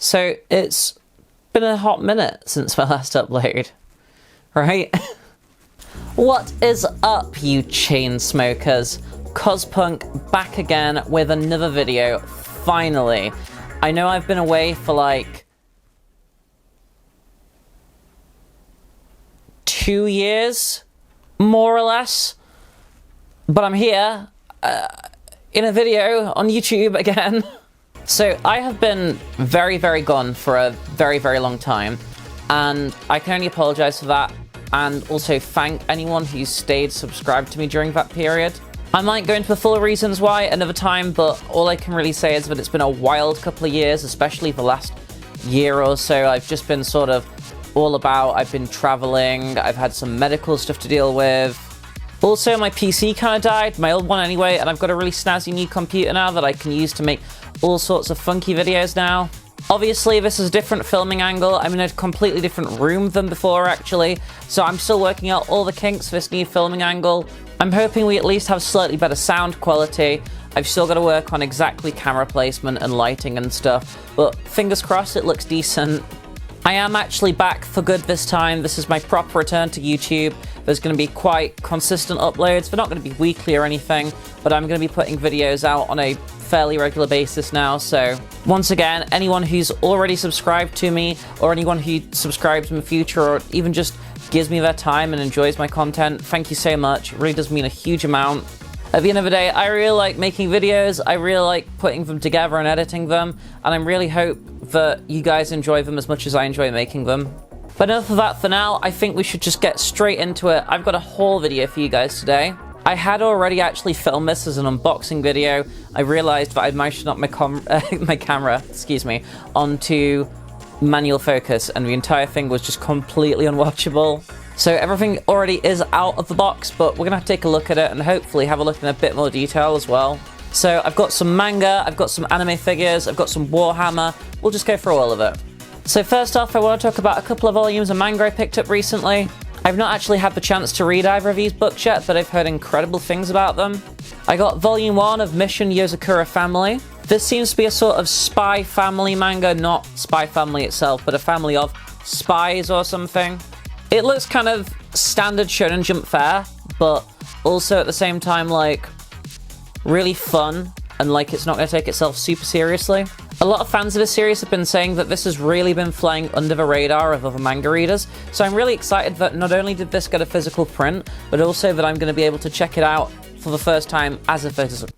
So it's been a hot minute since my last upload, right? What is up, you chain smokers? Cospunk back again with another video, finally. I know I've been away for like 2 years, more or less, but I'm here in a video on YouTube again. So I have been very, very gone for a very, very long time, and I can only apologize for that, and also thank anyone who stayed subscribed to me during that period. I might go into the full reasons why another time, but all I can really say is that it's been a wild couple of years, especially the last year or so. I've just been sort of all about, I've been traveling, I've had some medical stuff to deal with. Also, my PC kind of died, my old one anyway, and I've got a really snazzy new computer now that I can use to make all sorts of funky videos now. Obviously, this is a different filming angle. I'm in a completely different room than before, actually, so I'm still working out all the kinks for this new filming angle. I'm hoping we at least have slightly better sound quality. I've still got to work on exactly camera placement and lighting and stuff, but fingers crossed it looks decent. I am actually back for good this time. This is my proper return to YouTube. There's going to be quite consistent uploads. They're not going to be weekly or anything, but I'm going to be putting videos out on a fairly regular basis now. So once again, anyone who's already subscribed to me, or anyone who subscribes in the future, or even just gives me their time and enjoys my content, thank you so much. It really does mean a huge amount. At the end of the day, I really like making videos, I really like putting them together and editing them, and I really hope that you guys enjoy them as much as I enjoy making them. But enough of that for now, I think we should just get straight into it. I've got a haul video for you guys today. I had already actually filmed this as an unboxing video. I realized that I'd mounted up my camera, excuse me, onto manual focus, and the entire thing was just completely unwatchable. So everything already is out of the box, but we're gonna have to take a look at it and hopefully have a look in a bit more detail as well. So I've got some manga, I've got some anime figures, I've got some Warhammer. We'll just go through all of it. So first off, I want to talk about a couple of volumes of manga I picked up recently. I've not actually had the chance to read either of these books yet, but I've heard incredible things about them. I got volume 1 of Mission Yozakura Family. This seems to be a sort of spy family manga, not Spy Family itself, but a family of spies or something. It looks kind of standard Shonen Jump fare, but also at the same time, like, really fun, and like it's not going to take itself super seriously. A lot of fans of this series have been saying that this has really been flying under the radar of other manga readers, so I'm really excited that not only did this get a physical print, but also that I'm going to be able to check it out for the first time as a physical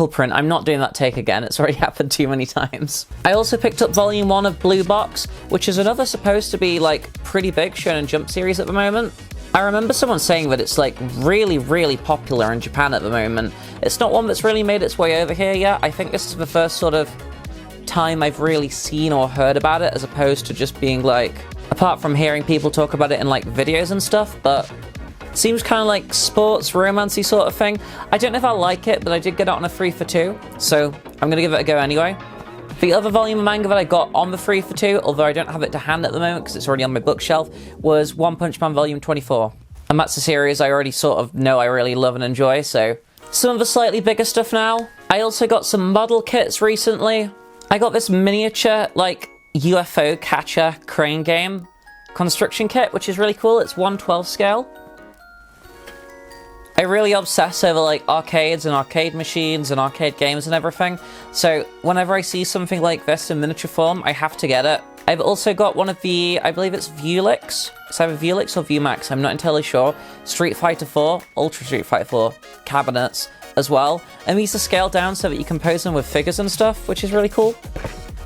print. I'm not doing that take again, it's already happened too many times. I also picked up volume 1 of Blue Box, which is another supposed to be like pretty big Shonen Jump series at the moment. I remember someone saying that it's like really, really popular in Japan at the moment. It's not one that's really made its way over here yet. I think this is the first sort of time I've really seen or heard about it, as opposed to just being like, apart from hearing people talk about it in like videos and stuff, but seems kind of like sports, romancy sort of thing. I don't know if I like it, but I did get it on a 3 for 2, so I'm gonna give it a go anyway. The other volume of manga that I got on the 3 for 2, although I don't have it to hand at the moment because it's already on my bookshelf, was One Punch Man Volume 24. And that's a series I already sort of know I really love and enjoy, so some of the slightly bigger stuff now. I also got some model kits recently. I got this miniature, like, UFO catcher crane game construction kit, which is really cool. It's 1/12 scale. I really obsess over like arcades and arcade machines and arcade games and everything, so whenever I see something like this in miniature form, I have to get it. I've also got one of the, I believe it's Vulix. It's either Vulix or Vumax, I'm not entirely sure. Street Fighter 4, Ultra Street Fighter 4 cabinets as well, and these are scaled down so that you can pose them with figures and stuff, which is really cool.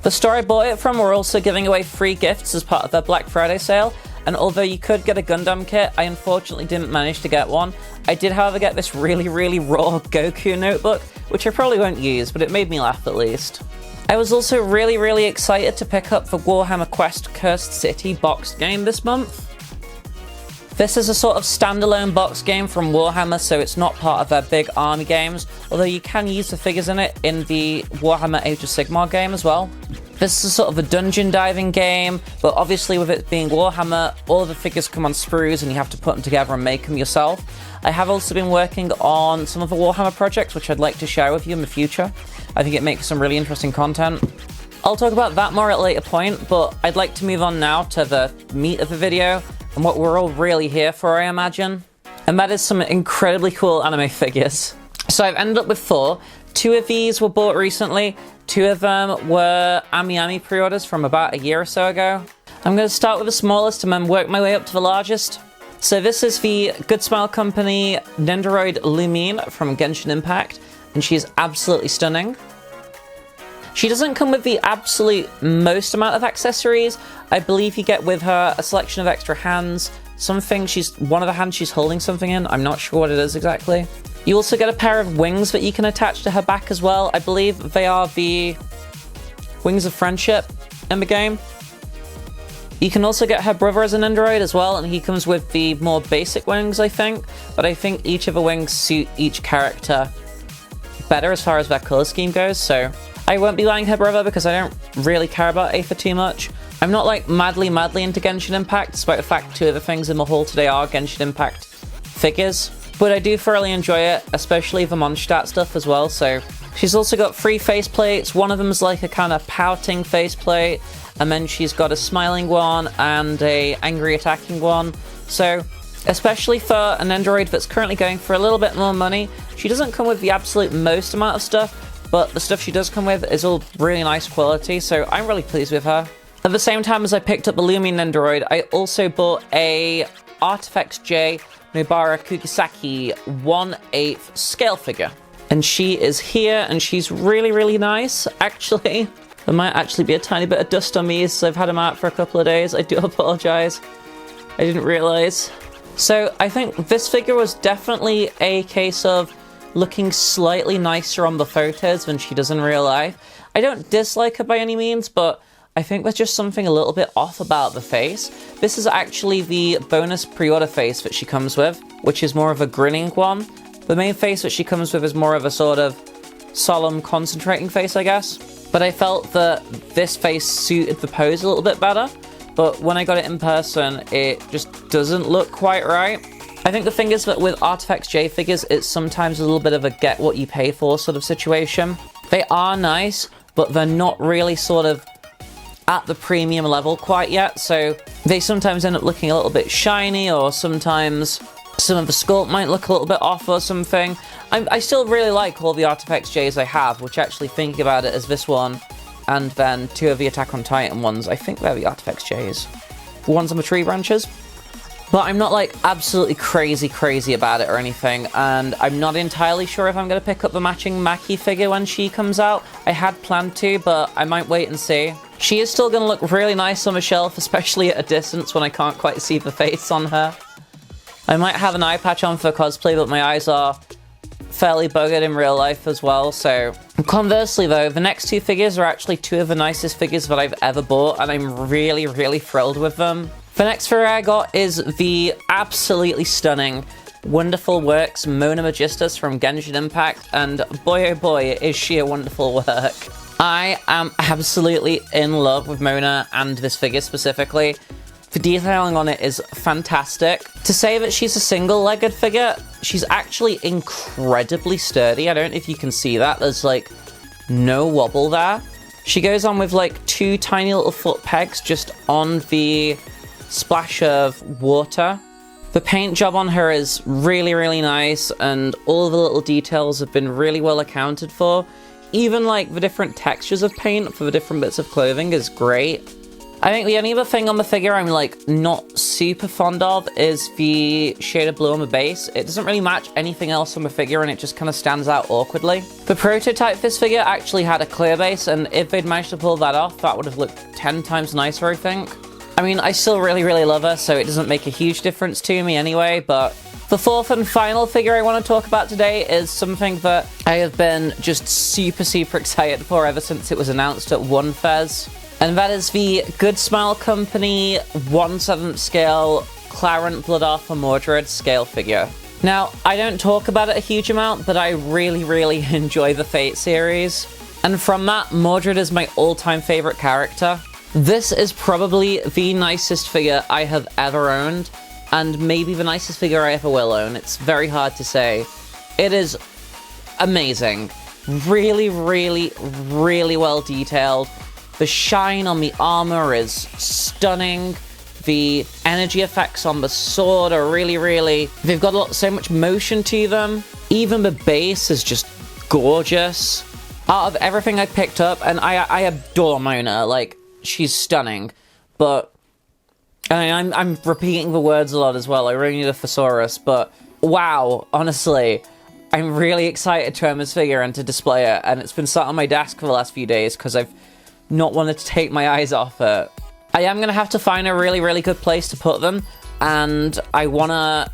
The store I bought it from were also giving away free gifts as part of their Black Friday sale, and although you could get a Gundam kit, I unfortunately didn't manage to get one. I did, however, get this really, really raw Goku notebook, which I probably won't use, but it made me laugh at least. I was also really, really excited to pick up the Warhammer Quest Cursed City boxed game this month. This is a sort of standalone box game from Warhammer, so it's not part of their big army games, although you can use the figures in it in the Warhammer Age of Sigmar game as well. This is sort of a dungeon diving game, but obviously with it being Warhammer, all the figures come on sprues and you have to put them together and make them yourself. I have also been working on some of the Warhammer projects, which I'd like to share with you in the future. I think it makes some really interesting content. I'll talk about that more at a later point, but I'd like to move on now to the meat of the video and what we're all really here for, I imagine. And that is some incredibly cool anime figures. So I've ended up with 4. 2 of these were bought recently. 2 of them were Ami pre-orders from about a year or so ago. I'm going to start with the smallest and then work my way up to the largest. So this is the Good Smile Company Nendoroid Lumine from Genshin Impact, and she's absolutely stunning. She doesn't come with the absolute most amount of accessories. I believe you get with her a selection of extra hands, one of the hands she's holding something in, I'm not sure what it is exactly. You also get a pair of wings that you can attach to her back as well. I believe they are the Wings of Friendship in the game. You can also get her brother as an Nendoroid as well, and he comes with the more basic wings, I think. But I think each of the wings suit each character better as far as their color scheme goes, so I won't be buying her brother because I don't really care about Aether too much. I'm not like madly into Genshin Impact, despite the fact 2 of the things in the haul today are Genshin Impact figures. But I do thoroughly enjoy it, especially the Mondstadt stuff as well, so. She's also got 3 faceplates. One of them is like a kind of pouting faceplate, and then she's got a smiling one and a angry attacking one. So, especially for an Nendoroid that's currently going for a little bit more money, she doesn't come with the absolute most amount of stuff, but the stuff she does come with is all really nice quality, so I'm really pleased with her. At the same time as I picked up the Lumine Nendoroid, I also bought a Artifacts J Nobara Kugisaki 1/8 scale figure. And she is here, and she's really nice, actually. There might actually be a tiny bit of dust on me, so I've had them out for a couple of days. I do apologize. I didn't realize. So I think this figure was definitely a case of looking slightly nicer on the photos than she does in real life. I don't dislike her by any means, but I think there's just something a little bit off about the face. This is actually the bonus pre-order face that she comes with, which is more of a grinning one. The main face that she comes with is more of a sort of solemn, concentrating face, I guess. But I felt that this face suited the pose a little bit better, but when I got it in person, it just doesn't look quite right. I think the thing is that with Artifacts J figures, it's sometimes a little bit of a get what you pay for sort of situation. They are nice, but they're not really sort of at the premium level quite yet, so they sometimes end up looking a little bit shiny, or sometimes some of the sculpt might look a little bit off or something. I still really like all the Artifacts J's I have, which actually, thinking about it, is this one, and then 2 of the Attack on Titan ones. I think they're the Artifacts J's. The ones on the tree branches. But I'm not like absolutely crazy about it or anything, and I'm not entirely sure if I'm going to pick up the matching Maki figure when she comes out. I had planned to, but I might wait and see. She is still going to look really nice on the shelf, especially at a distance when I can't quite see the face on her. I might have an eye patch on for cosplay, but my eyes are fairly buggered in real life as well, so. Conversely though, the next 2 figures are actually 2 of the nicest figures that I've ever bought, and I'm really thrilled with them. The next figure I got is the absolutely stunning Wonderful Works Mona Magistus from Genshin Impact, and boy oh boy is she a wonderful work. I am absolutely in love with Mona and this figure specifically. The detailing on it is fantastic. To say that she's a single-legged figure, she's actually incredibly sturdy. I don't know if you can see that. There's like no wobble there. She goes on with like 2 tiny little foot pegs just on the splash of water. The paint job on her is really nice, and all the little details have been really well accounted for. Even like the different textures of paint for the different bits of clothing is great. I think the only other thing on the figure I'm like not super fond of is the shade of blue on the base. It doesn't really match anything else on the figure, and it just kind of stands out awkwardly. The prototype for this figure actually had a clear base, and if they'd managed to pull that off, that would have looked 10 times nicer, I think. I mean, I still really love her, so it doesn't make a huge difference to me anyway, but the 4th and final figure I want to talk about today is something that I have been just super excited for ever since it was announced at One Fez. And that is the Good Smile Company 1/7 scale Clarent Blood Arthur Mordred scale figure. Now, I don't talk about it a huge amount, but I really enjoy the Fate series. And from that, Mordred is my all-time favorite character. This is probably the nicest figure I have ever owned, and maybe the nicest figure I ever will own. It's very hard to say. It is amazing. Really, really, really well detailed. The shine on the armor is stunning. The energy effects on the sword are really... They've got so much motion to them. Even the base is just gorgeous. Out of everything I picked up, and I adore Mona, like, she's stunning. But, and I'm repeating the words a lot as well, I really need a thesaurus, but wow, honestly, I'm really excited to own this figure and to display it, and it's been sat on my desk for the last few days because I've not wanted to take my eyes off it. I am going to have to find a really good place to put them, and I want to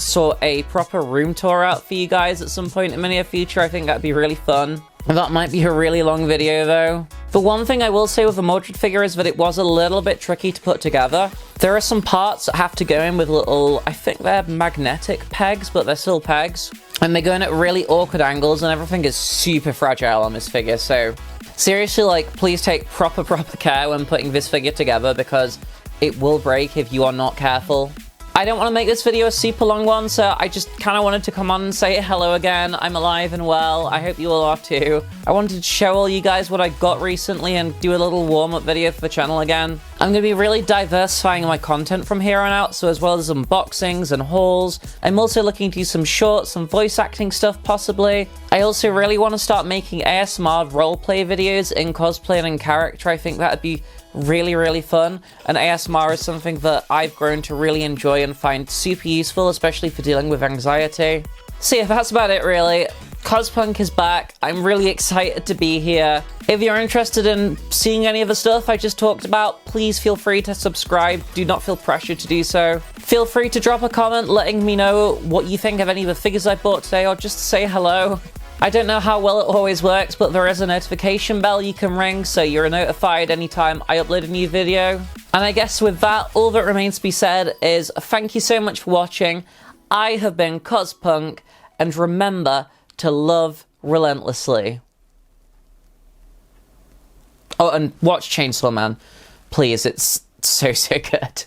sort a proper room tour out for you guys at some point in the near future. I think that'd be really fun. That might be a really long video though. The one thing I will say with the Mordred figure is that it was a little bit tricky to put together. There are some parts that have to go in with little, I think they're magnetic pegs, but they're still pegs. And they go in at really awkward angles, and everything is super fragile on this figure, so seriously, like, please take proper care when putting this figure together, because it will break if you are not careful. I don't want to make this video a super long one, so I just kind of wanted to come on and say hello again. I'm alive and well. I hope you all are too. I wanted to show all you guys what I got recently and do a little warm-up video for the channel again. I'm going to be really diversifying my content from here on out, so as well as unboxings and hauls. I'm also looking to do some shorts, some voice acting stuff possibly. I also really want to start making ASMR roleplay videos in cosplay and in character. I think that'd be really fun, and ASMR is something that I've grown to really enjoy and find super useful, especially for dealing with anxiety. So yeah, that's about it really. Cospunk is back. I'm really excited to be here. If you're interested in seeing any of the stuff I just talked about, please feel free to subscribe. Do not feel pressured to do so. Feel free to drop a comment letting me know what you think of any of the figures I bought today, or just to say hello. I don't know how well it always works, but there is a notification bell you can ring, so you're notified anytime I upload a new video. And I guess with that, all that remains to be said is thank you so much for watching. I have been Cospunk, and remember to love relentlessly. Oh, and watch Chainsaw Man. Please, it's so good.